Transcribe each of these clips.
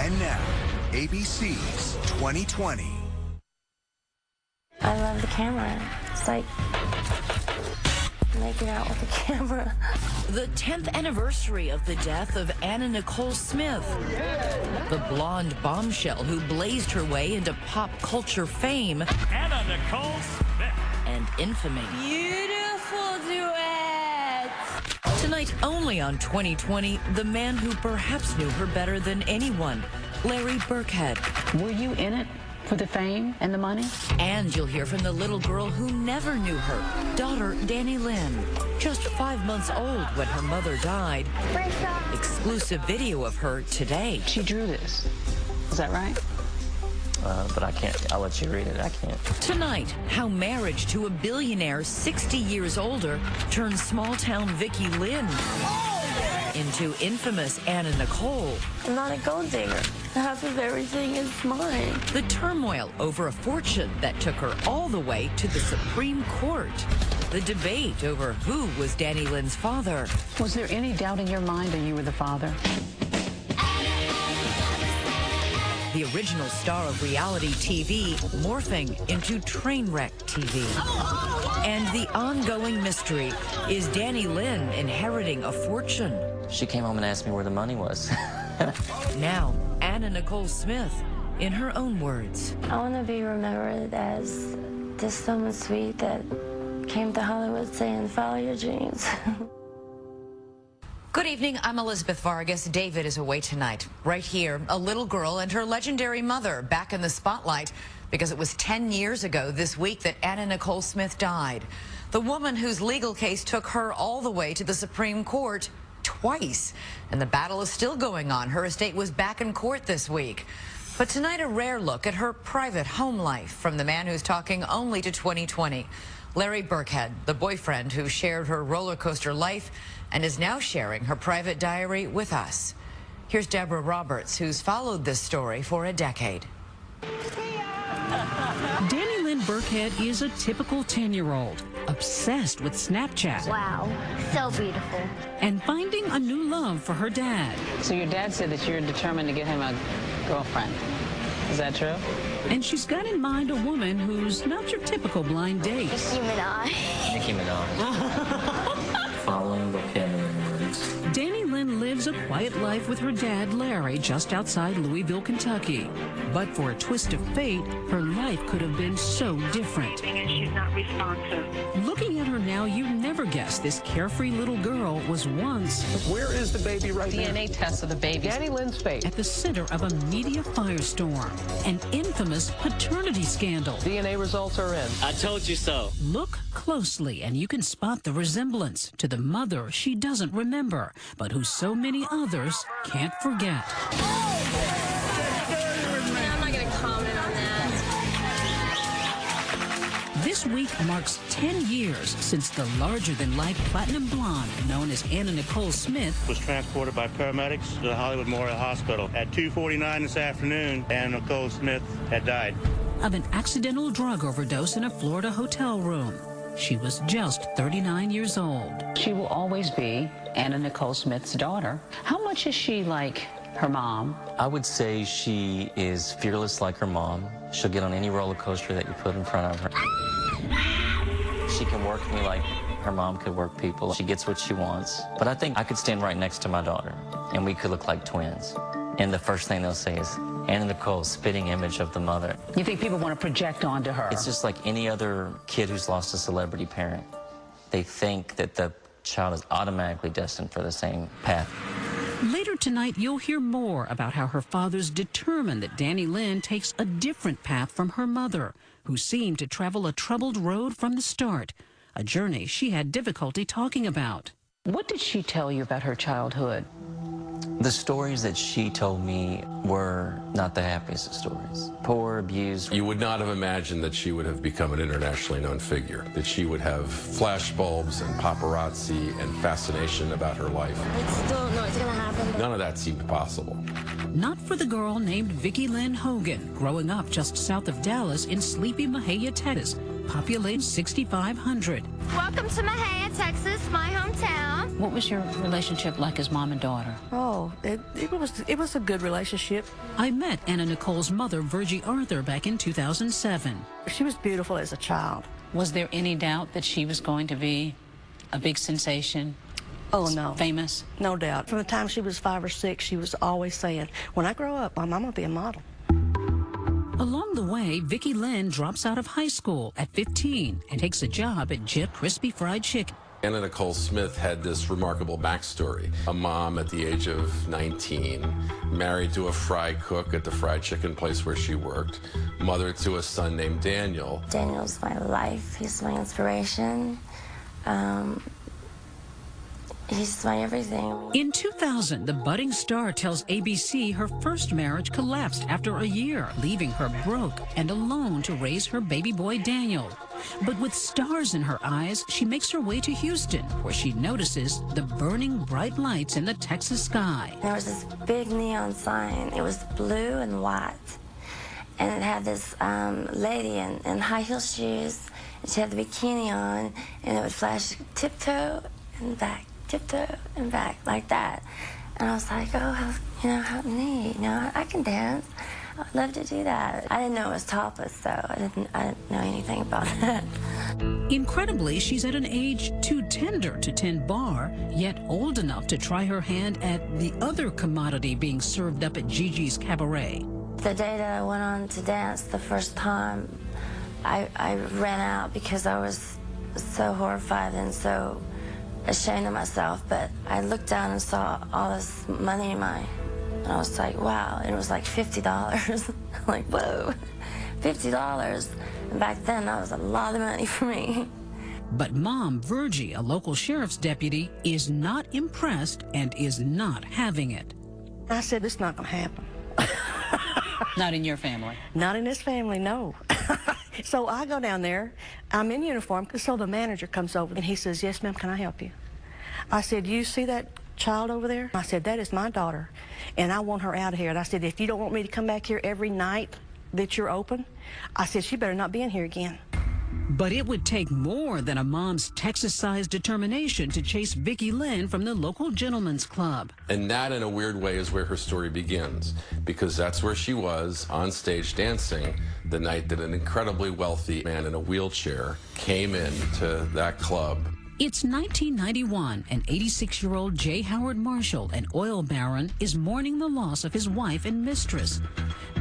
And now, ABC's 2020. I love the camera. It's like making out with the camera. The 10th anniversary of the death of Anna Nicole Smith, the blonde bombshell who blazed her way into pop culture fame. Anna Nicole Smith. And infamy. Beautiful duet. Tonight only on 2020, the man who perhaps knew her better than anyone, Larry Burkhead. Were you in it for the fame and the money? And you'll hear from the little girl who never knew her, daughter Danny Lynn, just 5 months old when her mother died. Exclusive video of her today. She drew this. Is that right? But I can't. I'll let you read it. I can't. Tonight, how marriage to a billionaire 60 years older turned small-town Vicky Lynn into infamous Anna Nicole. I'm not a gold digger. Half of everything is mine. The turmoil over a fortune that took her all the way to the Supreme Court. The debate over who was Danny Lynn's father. Was there any doubt in your mind that you were the father? The original star of reality TV morphing into train wreck TV. And the ongoing mystery, is Danny Lynn inheriting a fortune? She came home and asked me where the money was. Now, Anna Nicole Smith, in her own words. I want to be remembered as this woman sweet that came to Hollywood saying, follow your dreams. Good evening, I'm Elizabeth Vargas. David is away tonight. Right here, a little girl and her legendary mother back in the spotlight because it was 10 years ago this week that Anna Nicole Smith died. The woman whose legal case took her all the way to the Supreme Court twice. And the battle is still going on. Her estate was back in court this week. But tonight, a rare look at her private home life from the man who's talking only to 2020. Larry Burkhead, the boyfriend who shared her roller coaster life and is now sharing her private diary with us. Here's Deborah Roberts, who's followed this story for a decade. Danny Lynn Burkhead is a typical 10-year-old, obsessed with Snapchat. Wow, so beautiful. And finding a new love for her dad. So your dad said that you're determined to get him a girlfriend. Is that true? And she's got in mind a woman who's not your typical blind date. Nicki Minaj. Nicki Minaj. Following vocabulary words. Danny Lynn lives a quiet life with her dad, Larry, just outside Louisville, Kentucky. But for a twist of fate, her life could have been so different. And she's not responsive. Looking at her now, you'd never guess this carefree little girl was once... Where is the baby right now? DNA test of the baby. Danny Lynn's face. ...at the center of a media firestorm, an infamous paternity scandal. DNA results are in. I told you so. Look closely, and you can spot the resemblance to the mother she doesn't remember, but who so many others can't forget. I'm not going to comment on that. This week marks 10 years since the larger-than-life platinum blonde known as Anna Nicole Smith was transported by paramedics to the Hollywood Memorial Hospital. At 2:49 this afternoon, Anna Nicole Smith had died of an accidental drug overdose in a Florida hotel room. She was just 39 years old. She will always be Anna Nicole Smith's daughter. How much is she like her mom? I would say she is fearless like her mom. She'll get on any roller coaster that you put in front of her. She can work me like her mom could work people. She gets what she wants. But I think I could stand right next to my daughter, and we could look like twins. And the first thing they'll say is, Anna Nicole, spitting image of the mother. You think people want to project onto her? It's just like any other kid who's lost a celebrity parent. They think that the child is automatically destined for the same path. Later tonight, you'll hear more about how her father's determined that Danny Lynn takes a different path from her mother, who seemed to travel a troubled road from the start, a journey she had difficulty talking about. What did she tell you about her childhood? The stories that she told me were not the happiest of stories. Poor, abused. You would not have imagined that she would have become an internationally known figure, that she would have flashbulbs and paparazzi and fascination about her life. I still don't know what's going to happen. None of that seemed possible. Not for the girl named Vicky Lynn Hogan, growing up just south of Dallas in sleepy Mahia, Texas, populates 6,500. Welcome to Mahia, Texas, my hometown. What was your relationship like as mom and daughter? Oh, it was a good relationship. I met Anna Nicole's mother, Virgie Arthur, back in 2007. She was beautiful as a child. Was there any doubt that she was going to be a big sensation? Oh, no. Famous? No doubt. From the time she was 5 or 6, she was always saying, when I grow up, I'm going to be a model. Along the way, Vicki Lynn drops out of high school at 15 and takes a job at Jip Crispy Fried Chicken. Anna Nicole Smith had this remarkable backstory. A mom at the age of 19, married to a fry cook at the fried chicken place where she worked, mother to a son named Daniel. Daniel's my life. He's my inspiration. He's my everything. In 2000, the budding star tells ABC her first marriage collapsed after a year, leaving her broke and alone to raise her baby boy Daniel. But with stars in her eyes, she makes her way to Houston, where she notices the burning bright lights in the Texas sky. There was this big neon sign. It was blue and white. And it had this lady in high heel shoes, and she had the bikini on, and it would flash tiptoe and back, tiptoe and back, like that. And I was like, oh, how neat, I can dance. I'd love to do that. I didn't know it was topless, so I didn't know anything about that. Incredibly, she's at an age too tender to tend bar, yet old enough to try her hand at the other commodity being served up at Gigi's Cabaret. The day that I went on to dance the first time, I ran out because I was so horrified and so ashamed of myself, but I looked down and saw all this money in my, and I was like, wow, and it was like $50. Like, whoa, $50. And back then, that was a lot of money for me. But Mom, Virgie, a local sheriff's deputy, is not impressed and is not having it. I said, this is not going to happen. Not in your family? Not in this family, no. So I go down there, I'm in uniform, so the manager comes over and he says, yes, ma'am, can I help you? I said, you see that child over there? I said, that is my daughter, and I want her out of here. And I said, if you don't want me to come back here every night that you're open, I said, she better not be in here again. But it would take more than a mom's Texas-sized determination to chase Vicki Lynn from the local gentleman's club. And that, in a weird way, is where her story begins, because that's where she was on stage dancing the night that an incredibly wealthy man in a wheelchair came into that club. It's 1991, and 86-year-old J. Howard Marshall, an oil baron, is mourning the loss of his wife and mistress.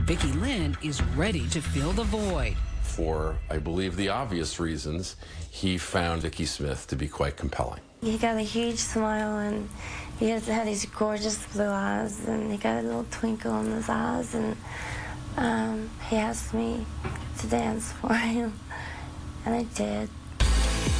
Vicki Lynn is ready to fill the void. For, I believe, the obvious reasons, he found Vicki Smith to be quite compelling. He got a huge smile, and he had these gorgeous blue eyes, and he got a little twinkle in his eyes, and he asked me to dance for him, and I did.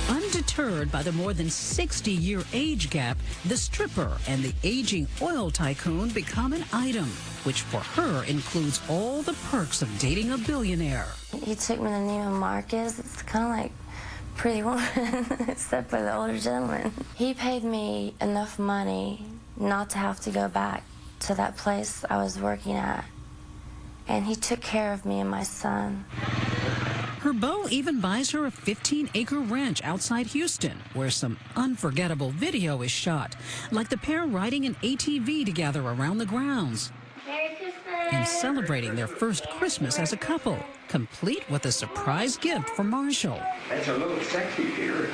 Undeterred by the more than 60-year age gap, the stripper and the aging oil tycoon become an item, which for her includes all the perks of dating a billionaire. He took me to Neiman Marcus. It's kind of like Pretty Woman, except for the older gentleman. He paid me enough money not to have to go back to that place I was working at, and he took care of me and my son. Her beau even buys her a 15-acre ranch outside Houston, where some unforgettable video is shot, like the pair riding an ATV together around the grounds and celebrating their first Christmas as a couple, complete with a surprise gift for Marshall. That's a little sexy here.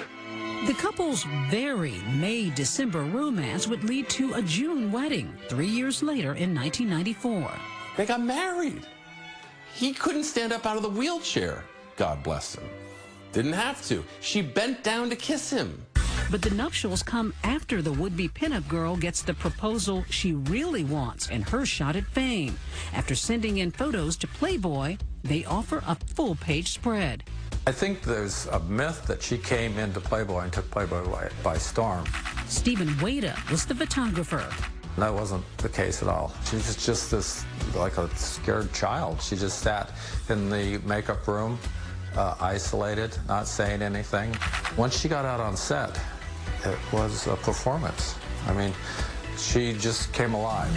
The couple's very May-December romance would lead to a June wedding 3 years later in 1994. They got married. He couldn't stand up out of the wheelchair. God bless him. Didn't have to. She bent down to kiss him. But the nuptials come after the would-be pinup girl gets the proposal she really wants and her shot at fame. After sending in photos to Playboy, they offer a full-page spread. I think there's a myth that she came into Playboy and took Playboy by storm. Stephen Wada was the photographer. That wasn't the case at all. She was just this, like a scared child. She just sat in the makeup room, isolated, not saying anything. Once she got out on set, it was a performance. I mean, she just came alive.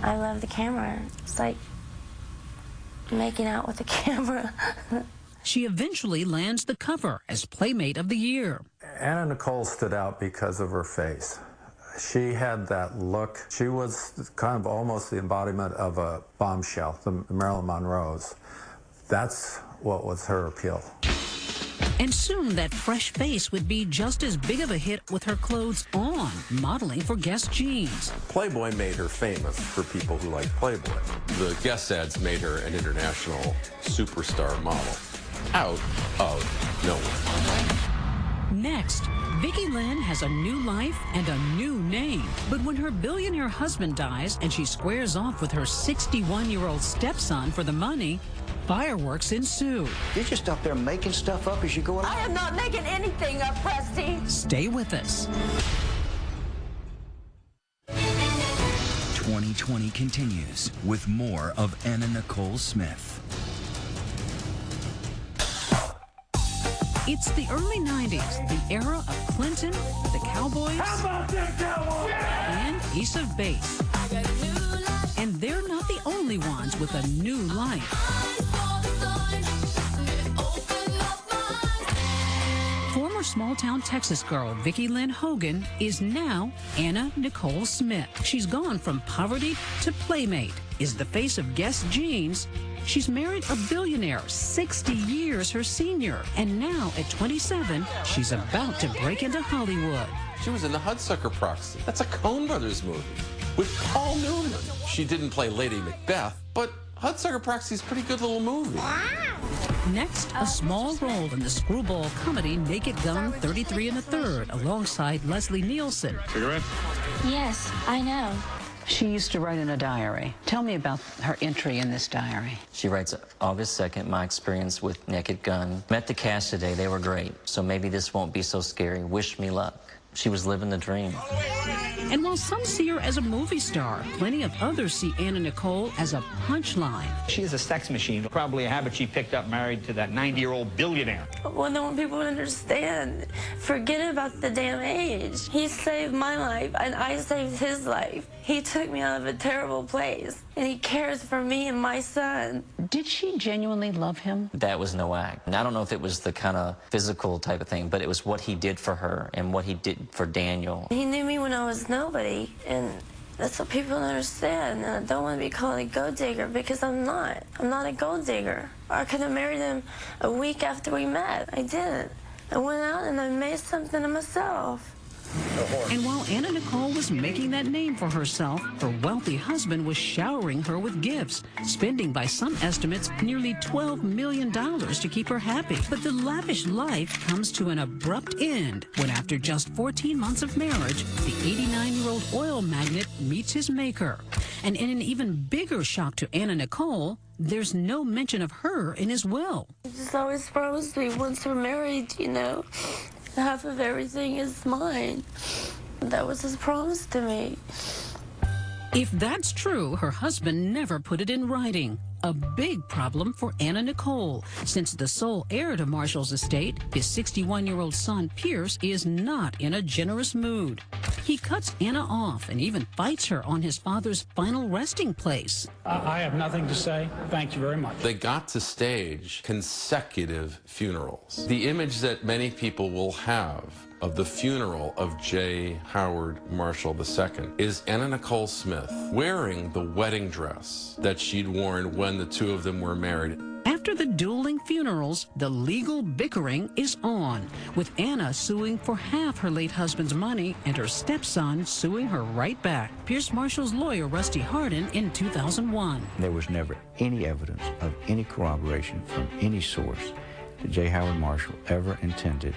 I love the camera. It's like making out with the camera. She eventually lands the cover as Playmate of the Year. Anna Nicole stood out because of her face. She had that look. She was kind of almost the embodiment of a bombshell, the Marilyn Monroe's. That's what was her appeal. And soon that fresh face would be just as big of a hit with her clothes on, modeling for Guess jeans. Playboy made her famous for people who like Playboy. The Guess ads made her an international superstar model out of nowhere. Next, Vicki Lynn has a new life and a new name. But when her billionaire husband dies and she squares off with her 61-year-old stepson for the money, fireworks ensue. You're just up there making stuff up as you go along. I am not making anything up, Presty. Stay with us. 2020 continues with more of Anna Nicole Smith. It's the early 90s, the era of Clinton, the Cowboys, and Ace of Base. And they're not the only ones with a new life. Former small-town Texas girl Vicki Lynn Hogan is now Anna Nicole Smith. She's gone from poverty to Playmate, is the face of Guess jeans. She's married a billionaire, 60 years her senior. And now, at 27, she's about to break into Hollywood. She was in the Hudsucker Proxy. That's a Coen Brothers movie with Paul Newman. She didn't play Lady Macbeth, but Hudsucker Proxy is a pretty good little movie. Next, a small role in the screwball comedy Naked Gun 33 1/3 alongside Leslie Nielsen. Cigarette? Yes, I know. She used to write in a diary. Tell me about her entry in this diary. She writes, August 2nd, my experience with Naked Gun. Met the cast today, they were great. So maybe this won't be so scary. Wish me luck. She was living the dream. And while some see her as a movie star, plenty of others see Anna Nicole as a punchline. She is a sex machine, probably a habit she picked up married to that 90-year-old billionaire. Well, no one people would understand. Forget about the damn age. He saved my life, and I saved his life. He took me out of a terrible place, and he cares for me and my son. Did she genuinely love him? That was no act. And I don't know if it was the kind of physical type of thing, but it was what he did for her and what he did for Daniel. He knew me when I was nobody, and that's what people don't understand. And I don't want to be called a gold digger because I'm not. I'm not a gold digger. I could have married him a week after we met. I didn't. I went out and I made something of myself. And while Anna Nicole was making that name for herself, her wealthy husband was showering her with gifts, spending by some estimates nearly $12 million to keep her happy. But the lavish life comes to an abrupt end when, after just 14 months of marriage, the 89-year-old oil magnate meets his maker. And in an even bigger shock to Anna Nicole, there's no mention of her in his will. He just always promised me once we're married, you know, half of everything is mine. That was his promise to me. If that's true, her husband never put it in writing. A big problem for Anna Nicole, since the sole heir to Marshall's estate, his 61-year-old son Pierce, is not in a generous mood. He cuts Anna off and even fights her on his father's final resting place. I have nothing to say. Thank you very much. They got to stage consecutive funerals. The image that many people will have of the funeral of J. Howard Marshall II is Anna Nicole Smith wearing the wedding dress that she'd worn when the two of them were married. After the dueling funerals, the legal bickering is on, with Anna suing for half her late husband's money and her stepson suing her right back. Pierce Marshall's lawyer, Rusty Hardin, in 2001. There was never any evidence of any corroboration from any source that J. Howard Marshall ever intended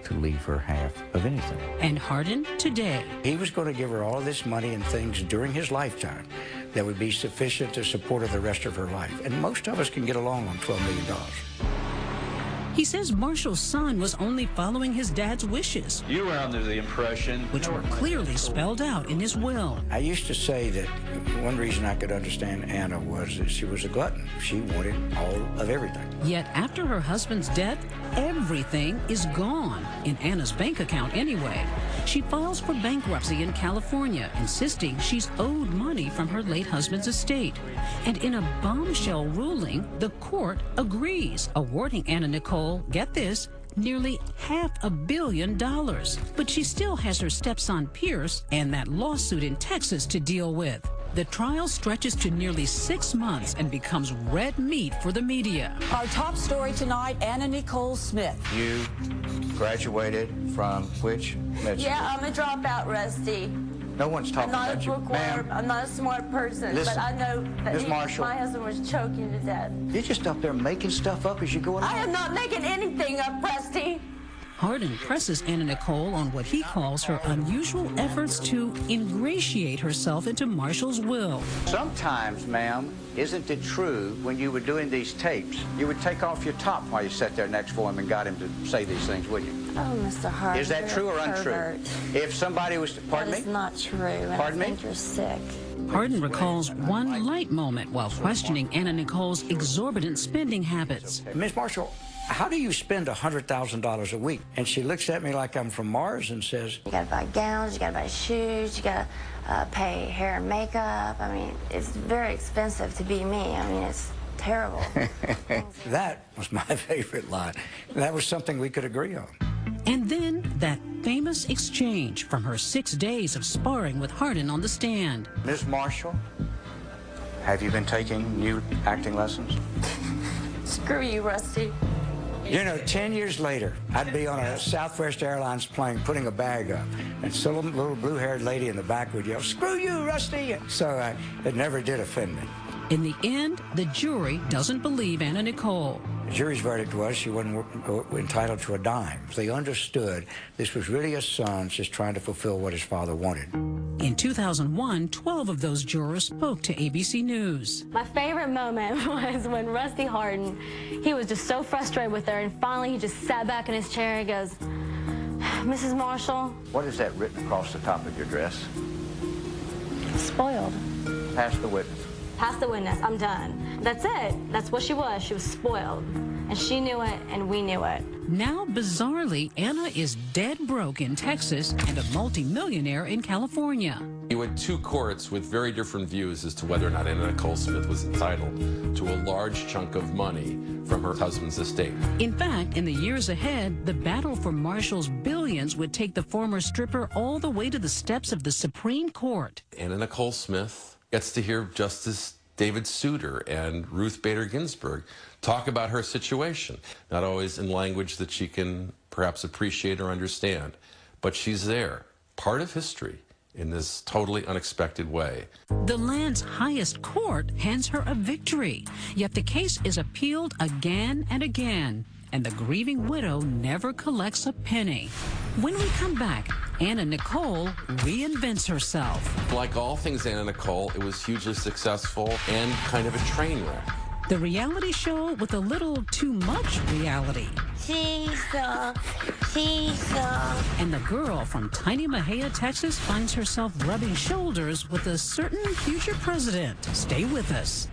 to leave her half of anything. And Hardin today. He was going to give her all this money and things during his lifetime that would be sufficient to support her the rest of her life. And most of us can get along on $12 million. He says Marshall's son was only following his dad's wishes, You were under the impression... which were clearly spelled out in his will. I used to say that one reason I could understand Anna was that she was a glutton. She wanted all of everything. Yet after her husband's death, everything is gone, in Anna's bank account anyway. She files for bankruptcy in California, insisting she's owed money from her late husband's estate. And in a bombshell ruling, the court agrees, awarding Anna Nicole, get this, nearly $500 million. But she still has her stepson Pierce and that lawsuit in Texas to deal with. The trial stretches to nearly 6 months and becomes red meat for the media. Our top story tonight, Anna Nicole Smith. You graduated from which med school? Yeah, I'm a dropout, Rusty. No one's talking I'm not about a you. bookworm. I'm not a smart person, Listen, but I know that Ms. Marshall. my husband was choking to death. You're just up there making stuff up as you go along. I am not making anything up, Rusty. Hardin presses Anna Nicole on what he calls her unusual efforts to ingratiate herself into Marshall's will. Sometimes, ma'am, isn't it true when you were doing these tapes, you would take off your top while you sat there next for him and got him to say these things, would you? Oh, Mr. Hardin. Is that true or untrue? Pervert. If somebody was, pardon That is me? not true, and Pardon I me? think you're sick. Hardin recalls one light moment while questioning Anna Nicole's exorbitant spending habits. Miss Marshall, how do you spend $100,000 a week? And she looks at me like I'm from Mars and says, You gotta buy gowns, you gotta buy shoes, you gotta pay hair and makeup. I mean, it's very expensive to be me. I mean, it's terrible. that was my favorite line. That was something we could agree on. And then that famous exchange from her 6 days of sparring with Hardin on the stand. Miss Marshall, have you been taking new acting lessons? Screw you, Rusty. You know, 10 years later, I'd be on a Southwest Airlines plane putting a bag up, and some little blue-haired lady in the back would yell, "Screw you, Rusty!" So it never did offend me. In the end, the jury doesn't believe Anna Nicole. The jury's verdict was she wasn't entitled to a dime. They understood this was really a son just trying to fulfill what his father wanted. In 2001, 12 of those jurors spoke to ABC News. My favorite moment was when Rusty Hardin, he was just so frustrated with her, and finally he just sat back in his chair and goes, "Mrs. Marshall." What is that written across the top of your dress? Spoiled. Pass the witness. Pass the witness. I'm done. That's it. That's what she was. She was spoiled. And she knew it, and we knew it. Now, bizarrely, Anna is dead broke in Texas and a multimillionaire in California. You had two courts with very different views as to whether or not Anna Nicole Smith was entitled to a large chunk of money from her husband's estate. In fact, in the years ahead, the battle for Marshall's billions would take the former stripper all the way to the steps of the Supreme Court. Anna Nicole Smith gets to hear Justice David Souter and Ruth Bader Ginsburg talk about her situation, not always in language that she can perhaps appreciate or understand, but she's there, part of history, in this totally unexpected way. The land's highest court hands her a victory, yet the case is appealed again and again, and the grieving widow never collects a penny. When we come back, Anna Nicole reinvents herself. Like all things Anna Nicole, it was hugely successful and kind of a train wreck. The reality show with a little too much reality. Seesaw. And the girl from tiny Mahia, Texas finds herself rubbing shoulders with a certain future president. Stay with us.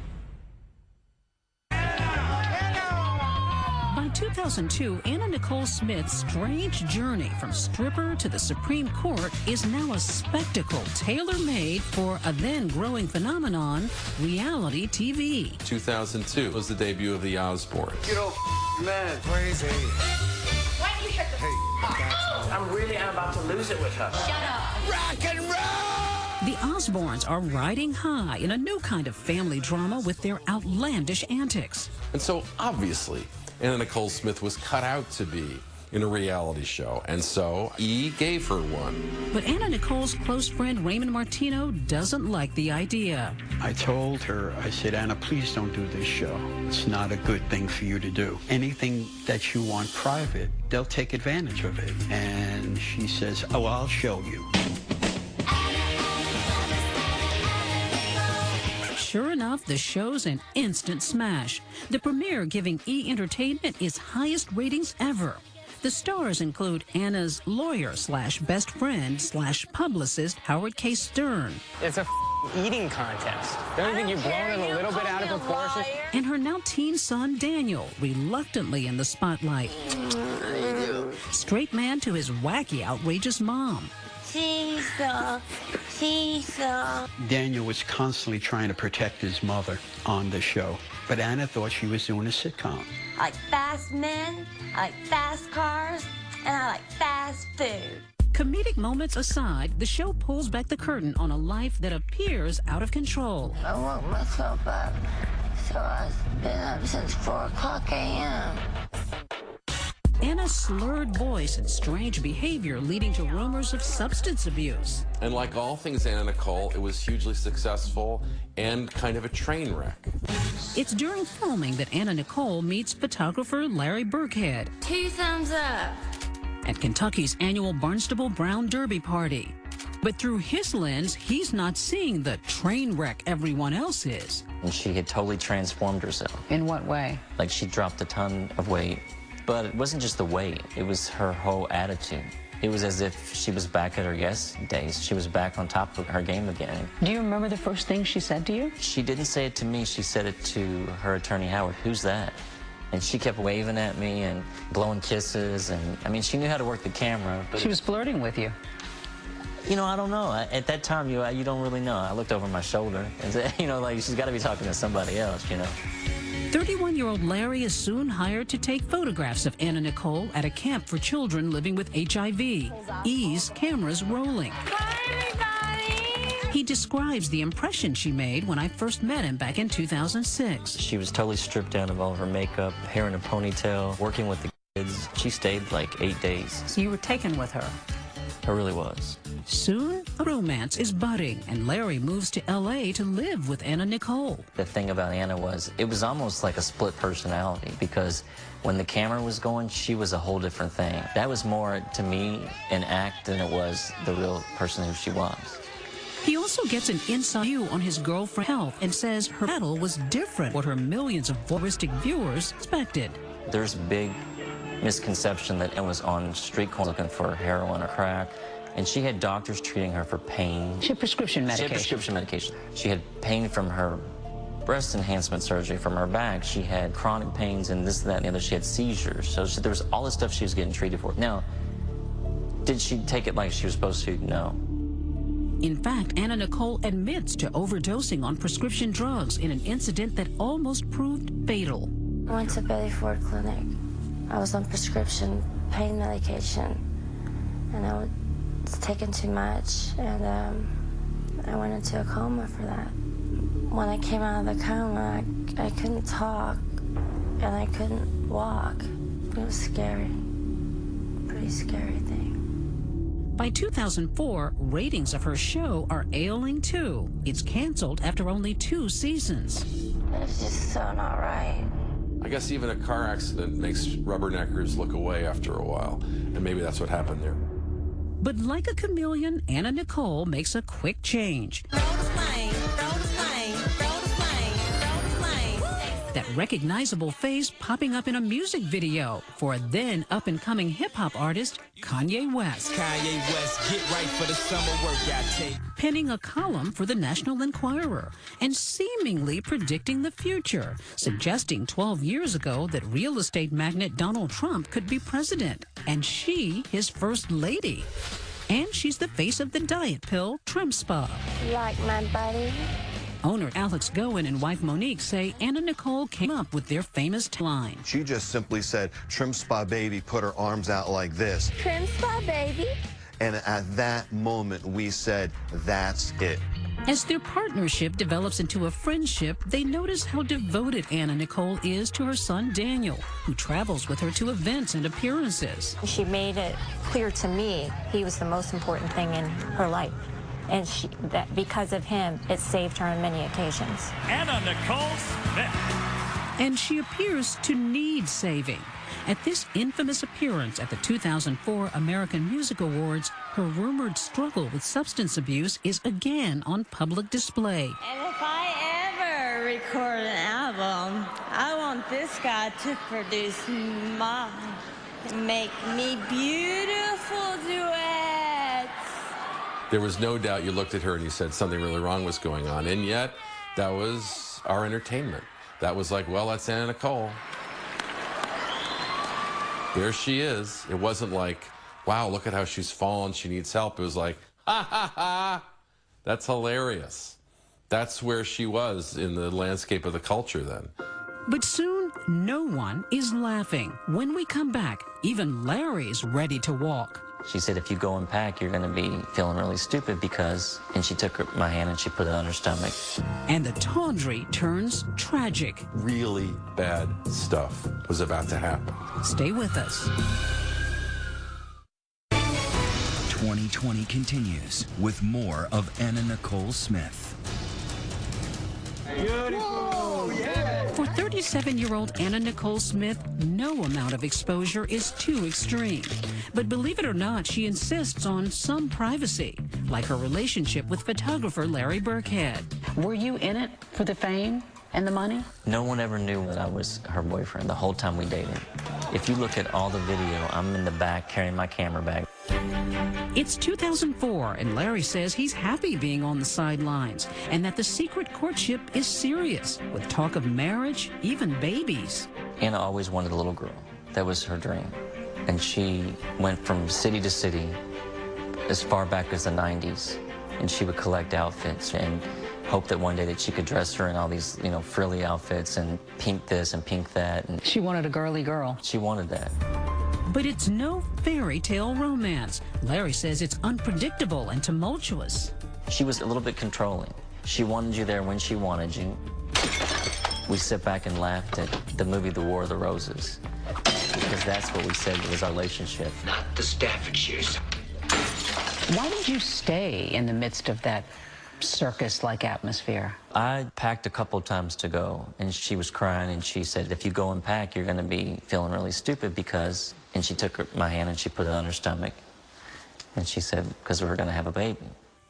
By 2002, Anna Nicole Smith's strange journey from stripper to the Supreme Court is now a spectacle tailor-made for a then-growing phenomenon, reality TV. 2002 was the debut of the Osbournes. You know, man, crazy. Why don't you shut the I'm about to lose it with her. Shut up. Rock and roll! The Osbournes are riding high in a new kind of family drama with their outlandish antics. And so, obviously, Anna Nicole Smith was cut out to be in a reality show, and so E! gave her one. But Anna Nicole's close friend Raymond Martino doesn't like the idea. I told her, I said, Anna, please don't do this show. It's not a good thing for you to do. Anything that you want private, they'll take advantage of it. And she says, oh, I'll show you. sure enough, the show's an instant smash. The premiere giving E! Entertainment its highest ratings ever. The stars include Anna's lawyer/best friend/publicist, Howard K. Stern. It's a eating contest. Don't you think you've blown it a little bit out of proportion? And her now teen son, Daniel, reluctantly in the spotlight. Straight man to his wacky, outrageous mom. Daniel was constantly trying to protect his mother on the show, but Anna thought she was doing a sitcom. I like fast men, I like fast cars, and I like fast food. Comedic moments aside, the show pulls back the curtain on a life that appears out of control. I woke myself up, so I've been up since 4:00 a.m. Anna's slurred voice and strange behavior leading to rumors of substance abuse. And like all things Anna Nicole, it was hugely successful and kind of a train wreck. It's during filming that Anna Nicole meets photographer Larry Burkhead 2 thumbs up. at Kentucky's annual Barnstable Brown Derby party. But through his lens, he's not seeing the train wreck everyone else is. And she had totally transformed herself. In what way? Like she dropped a ton of weight. But it wasn't just the weight, it was her whole attitude. It was as if she was back at her yes days. She was back on top of her game again. Do you remember the first thing she said to you? She didn't say it to me, she said it to her attorney, Howard. Who's that? And she kept waving at me and blowing kisses, and I mean, she knew how to work the camera. But she was flirting with you. You know, I don't know. At that time, you don't really know. I looked over my shoulder and said, you know, like, she's got to be talking to somebody else, you know. 31-year-old Larry is soon hired to take photographs of Anna Nicole at a camp for children living with HIV. E's cameras rolling. He describes the impression she made when I first met him back in 2006. She was totally stripped down of all of her makeup, hair in a ponytail, working with the kids. She stayed like 8 days. So you were taken with her? I really was. Soon, a romance is budding, and Larry moves to L.A. to live with Anna Nicole. The thing about Anna was, it was almost like a split personality, because when the camera was going, she was a whole different thing. That was more, to me, an act than it was the real person who she was. He also gets an inside view on his girlfriend's health and says her battle was different what her millions of voyeuristic viewers expected. There's a big misconception that Anna was on street corners looking for heroin or crack, and she had doctors treating her for pain. She had prescription medication. She had prescription medication. She had pain from her breast enhancement surgery, from her back. She had chronic pains and this, that, and the other. She had seizures. So there was all this stuff she was getting treated for. Now, did she take it like she was supposed to? No. In fact, Anna Nicole admits to overdosing on prescription drugs in an incident that almost proved fatal. I went to Betty Ford Clinic. I was on prescription pain medication, and I was taking too much, and I went into a coma for that. When I came out of the coma, I couldn't talk, and I couldn't walk. It was scary, pretty scary thing. By 2004, ratings of her show are ailing too. It's canceled after only 2 seasons. It's just so not right. I guess even a car accident makes rubberneckers look away after a while, and maybe that's what happened there. But like a chameleon, Anna Nicole makes a quick change. That recognizable face popping up in a music video for a then up-and-coming hip-hop artist, Kanye West. Kanye West, get right for the summer workout tape. Penning a column for the National Enquirer and seemingly predicting the future, suggesting 12 years ago that real estate magnate Donald Trump could be president, and she his first lady. And she's the face of the diet pill, Trim Spa. Like my buddy? Owner Alex Goen and wife Monique say Anna Nicole came up with their famous line. She just simply said, "Trim Spa baby," put her arms out like this. Trim Spa baby? And at that moment, we said, that's it. As their partnership develops into a friendship, they notice how devoted Anna Nicole is to her son Daniel, who travels with her to events and appearances. She made it clear to me he was the most important thing in her life. And that because of him, it saved her on many occasions. Anna Nicole Smith. And she appears to need saving. At this infamous appearance at the 2004 American Music Awards, her rumored struggle with substance abuse is again on public display. And if I ever record an album, I want this guy to produce mine and make me beautiful duets. There was no doubt you looked at her and you said something really wrong was going on, and yet that was our entertainment. That was like, well, that's Anna Nicole. There she is. It wasn't like, wow, look at how she's fallen, she needs help. It was like, ha, ha, ha, that's hilarious. That's where she was in the landscape of the culture then. But soon, no one is laughing. When we come back, even Larry's ready to walk. She said, if you go and pack, you're going to be feeling really stupid because... And she took my hand and she put it on her stomach. And the tawdry turns tragic. Really bad stuff was about to happen. Stay with us. 2020 continues with more of Anna Nicole Smith. Beautiful. Yeah. For 37-year-old Anna Nicole Smith, no amount of exposure is too extreme. But believe it or not, she insists on some privacy, like her relationship with photographer Larry Burkhead. Were you in it for the fame and the money? No one ever knew that I was her boyfriend the whole time we dated. If you look at all the video, I'm in the back carrying my camera bag. It's 2004, and Larry says he's happy being on the sidelines and that the secret courtship is serious, with talk of marriage, even babies. Anna always wanted a little girl. That was her dream. And she went from city to city as far back as the 90s, and she would collect outfits and hope that one day that she could dress her in all these, you know, frilly outfits and pink this and pink that. And she wanted a girly girl. She wanted that. But it's no fairy tale romance. Larry says it's unpredictable and tumultuous. She was a little bit controlling. She wanted you there when she wanted you. We sit back and laughed at the movie The War of the Roses, because that's what we said was our relationship. Not the Staffordshires. Why did you stay in the midst of that circus-like atmosphere? I packed a couple times to go, and she was crying, and she said, if you go and pack, you're going to be feeling really stupid because... And she took my hand and she put it on her stomach. And she said, because we were going to have a baby.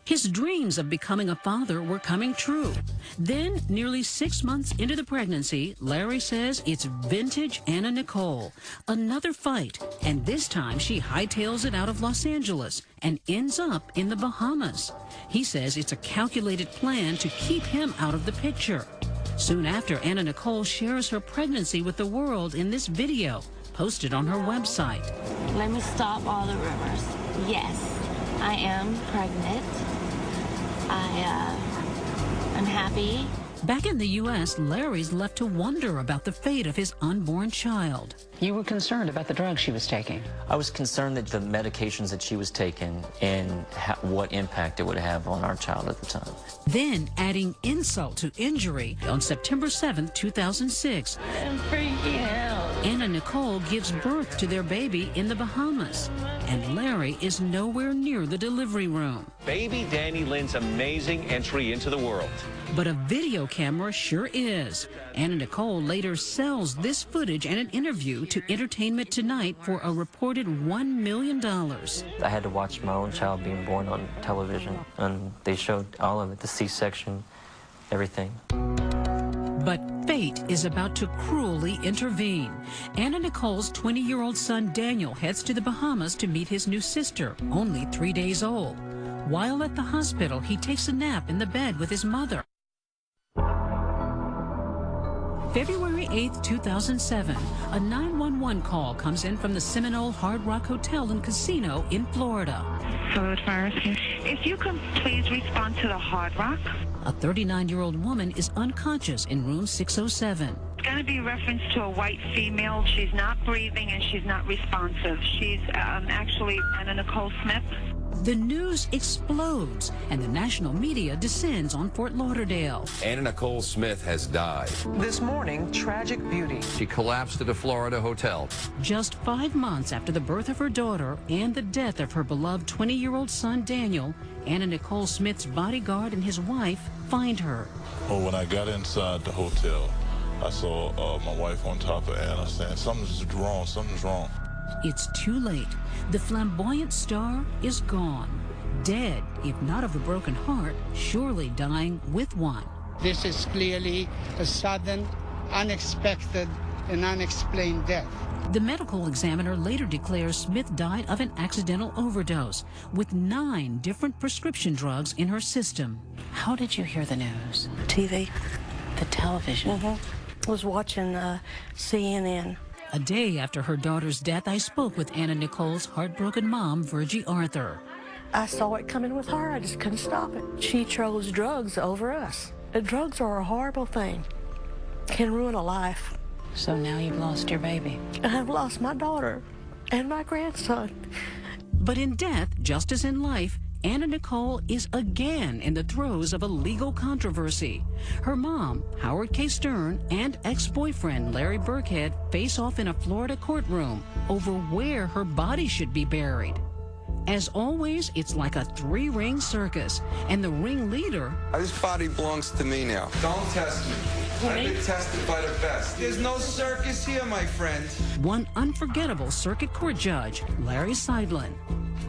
His dreams of becoming a father were coming true. Then, nearly 6 months into the pregnancy, Larry says it's vintage Anna Nicole. Another fight, and this time she hightails it out of Los Angeles and ends up in the Bahamas. He says it's a calculated plan to keep him out of the picture. Soon after, Anna Nicole shares her pregnancy with the world in this video, posted on her website. Let me stop all the rumors. Yes, I am pregnant. I'm happy. Back in the U.S., Larry's left to wonder about the fate of his unborn child. You were concerned about the drugs she was taking. I was concerned that the medications that she was taking and what impact it would have on our child at the time. Then, adding insult to injury, on September 7th, 2006, I'm freaking out. Anna Nicole gives birth to their baby in the Bahamas, and Larry is nowhere near the delivery room. Baby Danny Lynn's amazing entry into the world. But a video camera sure is. Anna Nicole later sells this footage and an interview to Entertainment Tonight for a reported $1 million. I had to watch my own child being born on television, and they showed all of it, the C-section, everything. But fate is about to cruelly intervene. Anna Nicole's 20-year-old son Daniel heads to the Bahamas to meet his new sister, only 3 days old. While at the hospital, he takes a nap in the bed with his mother. February 8th, 2007, a 911 call comes in from the Seminole Hard Rock Hotel and Casino in Florida. Hello, it's Fire Rescue. If you can please respond to the Hard Rock. A 39-year-old woman is unconscious in room 607. It's going to be reference to a white female. She's not breathing and she's not responsive. She's actually Anna Nicole Smith. The news explodes, and the national media descends on Fort Lauderdale. Anna Nicole Smith has died. This morning, tragic beauty. She collapsed at a Florida hotel. Just 5 months after the birth of her daughter and the death of her beloved 20-year-old son, Daniel, Anna Nicole Smith's bodyguard and his wife find her. Oh, when I got inside the hotel, I saw my wife on top of Anna saying, something's wrong, something's wrong. It's too late. The flamboyant star is gone. Dead, if not of a broken heart, surely dying with one. This is clearly a sudden, unexpected, and unexplained death. The medical examiner later declares Smith died of an accidental overdose with 9 different prescription drugs in her system. How did you hear the news? TV. The television? I was watching CNN. A day after her daughter's death, I spoke with Anna Nicole's heartbroken mom, Virgie Arthur. I saw it coming with her. I just couldn't stop it. She chose drugs over us. And drugs are a horrible thing. Can ruin a life. So now you've lost your baby. And I've lost my daughter and my grandson. But in death, just as in life, Anna Nicole is again in the throes of a legal controversy. Her mom, Howard K. Stern, and ex-boyfriend Larry Burkhead face off in a Florida courtroom over where her body should be buried. As always, it's like a 3-ring circus, and the ringleader... This body belongs to me now. Don't test me. I've been tested by the best. There's no circus here, my friend. One unforgettable circuit court judge, Larry Seidlin.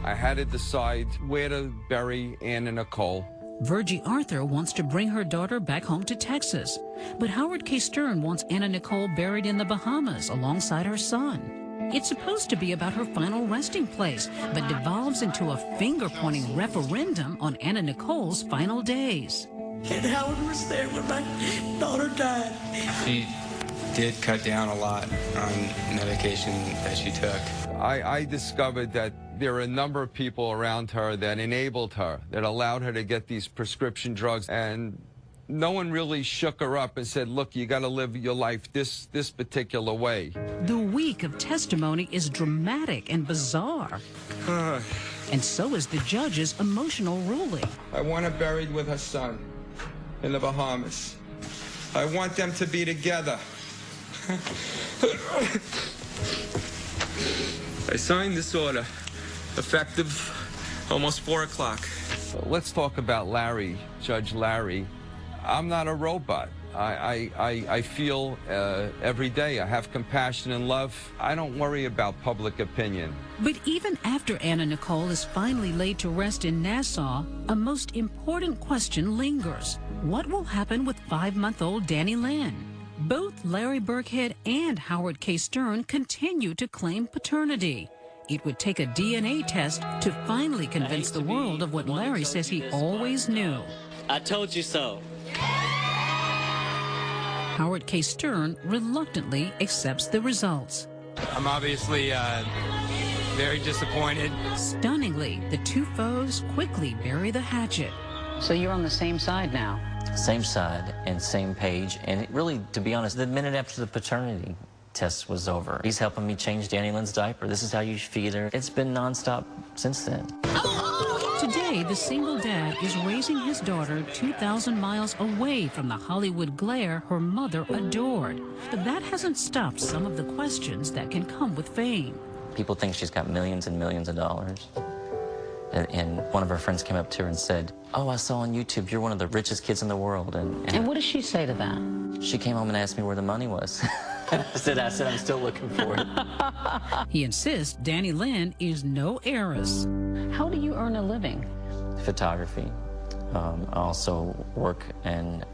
I had to decide where to bury Anna Nicole. Virgie Arthur wants to bring her daughter back home to Texas, but Howard K. Stern wants Anna Nicole buried in the Bahamas alongside her son. It's supposed to be about her final resting place, but devolves into a finger-pointing referendum on Anna Nicole's final days. And Howard was there when my daughter died. She did cut down a lot on medication that she took. I discovered that there are a number of people around her that enabled her, that allowed her to get these prescription drugs, and no one really shook her up and said, look, you got to live your life this particular way. The week of testimony is dramatic and bizarre. And so is the judge's emotional ruling. I want her buried with her son in the Bahamas. I want them to be together. I signed this order, effective almost 4 o'clock. Let's talk about Larry, Judge Larry. I'm not a robot. I feel every day. I have compassion and love. I don't worry about public opinion. But even after Anna Nicole is finally laid to rest in Nassau, a most important question lingers. What will happen with 5-month-old Danny Lynn? Both Larry Burkhead and Howard K. Stern continue to claim paternity. It would take a DNA test to finally convince the world of what Larry says he always knew. I told you so. Howard K. Stern reluctantly accepts the results. I'm obviously very disappointed. Stunningly, the two foes quickly bury the hatchet. So you're on the same side now? Same side and same page. And it really, to be honest, the minute after the paternity test was over, he's helping me change Danny Lynn's diaper. This is how you feed her. It's been nonstop since then. Today, the single dad is raising his daughter 2,000 miles away from the Hollywood glare her mother adored. But that hasn't stopped some of the questions that can come with fame. People think she's got millions and millions of dollars. And one of her friends came up to her and said, oh, I saw on YouTube you're one of the richest kids in the world. And what does she say to that? She came home and asked me where the money was. I said, I'm still looking for it. He insists Danny Lynn is no heiress. How do you earn a living? Photography. I also work in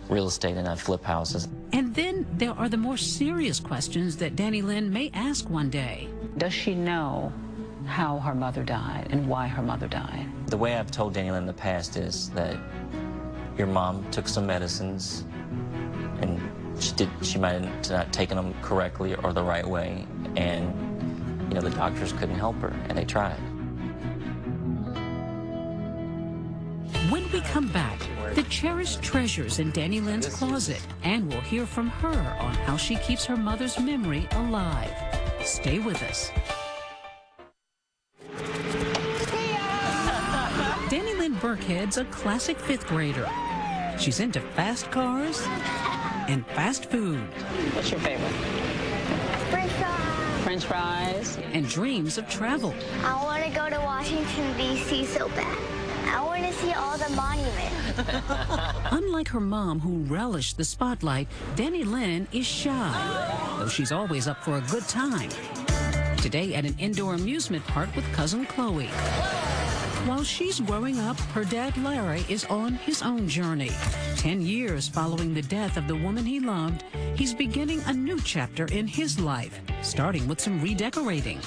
real estate, and I flip houses. And then there are the more serious questions that Danny Lynn may ask one day. Does she know how her mother died and why her mother died? The way I've told Danny Lynn in the past is that your mom took some medicines, and she might have not taken them correctly or the right way, and the doctors couldn't help her, and they tried. When we come back, the cherished treasures in Danny Lynn's closet, and we'll hear from her on how she keeps her mother's memory alive. Stay with us. Danny Lynn Burkhead's a classic 5th grader. She's into fast cars and fast food. What's your favorite? French fries. French fries. And dreams of travel. I want to go to Washington, D.C. so bad. I want to see all the monuments. Unlike her mom, who relished the spotlight, Danny Lynn is shy, though she's always up for a good time. Today at an indoor amusement park with cousin Chloe. While she's growing up, her dad Larry is on his own journey. 10 years following the death of the woman he loved, he's beginning a new chapter in his life, starting with some redecorating.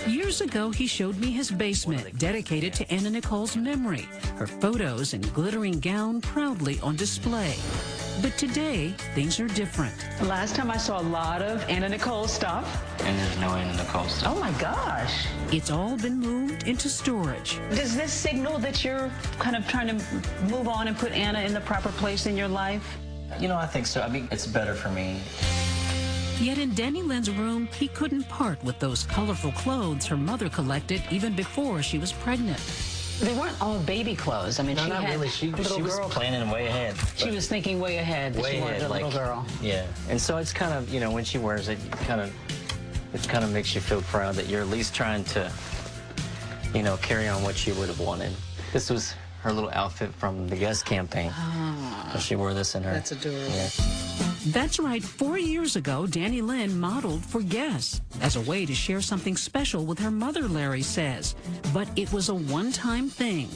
Years ago, he showed me his basement, dedicated to Anna Nicole's memory, her photos and glittering gown proudly on display. But today, things are different. Last time I saw a lot of Anna Nicole stuff. And there's no Anna Nicole stuff. Oh my gosh. It's all been moved into storage. Does this signal that you're kind of trying to move on and put Anna in the proper place in your life? You know, I think so. I mean, it's better for me. Yet in Danny Lynn's room, he couldn't part with those colorful clothes her mother collected even before she was pregnant. They weren't all baby clothes. I mean, No, she not had really. She was girl. planning way ahead. She was thinking way ahead. That Way she wanted ahead, a little like, girl. Yeah, and so it's kind of, you know, when she wears it, it kind of makes you feel proud that you're at least trying to, you know, carry on what she would have wanted. This was her little outfit from the Guess campaign. Oh, she wore this in her. That's adorable. Yeah. That's right, 4 years ago, Danny Lynn modeled for Guess as a way to share something special with her mother, Larry says. But it was a one-time thing.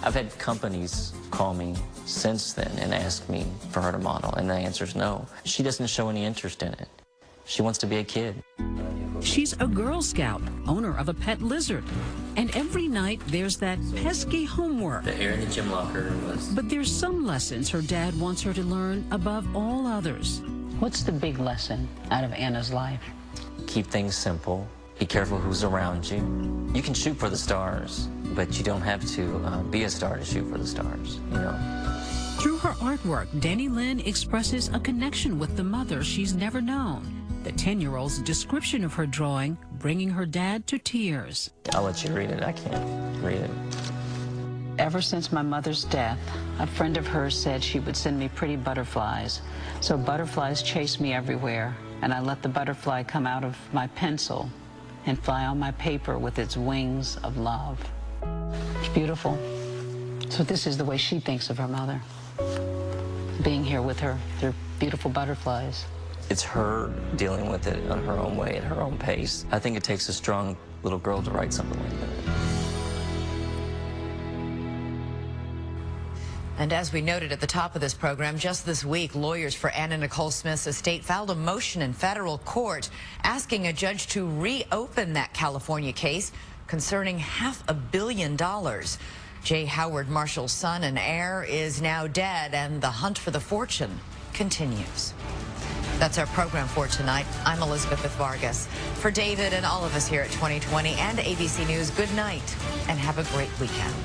I've had companies call me since then and ask me for her to model, and the answer is no. She doesn't show any interest in it. She wants to be a kid. She's a Girl Scout, owner of a pet lizard. And every night, there's that pesky homework. The air in the gym locker was... But there's some lessons her dad wants her to learn above all others. What's the big lesson out of Anna's life? Keep things simple. Be careful who's around you. You can shoot for the stars, but you don't have to be a star to shoot for the stars, you know. Through her artwork, Danny Lynn expresses a connection with the mother she's never known. The 10-year-old's description of her drawing, bringing her dad to tears. I'll let you read it. I can't read it. Ever since my mother's death, a friend of hers said she would send me pretty butterflies. So butterflies chased me everywhere, and I let the butterfly come out of my pencil and fly on my paper with its wings of love. It's beautiful. So this is the way she thinks of her mother, being here with her, they're beautiful butterflies. It's her dealing with it on her own way, at her own pace. I think it takes a strong little girl to write something like that. And as we noted at the top of this program, just this week, lawyers for Anna Nicole Smith's estate filed a motion in federal court asking a judge to reopen that California case concerning $500 million. J. Howard Marshall's son and heir is now dead, and the hunt for the fortune continues. That's our program for tonight. I'm Elizabeth Vargas. For David and all of us here at 2020 and ABC News, good night and have a great weekend.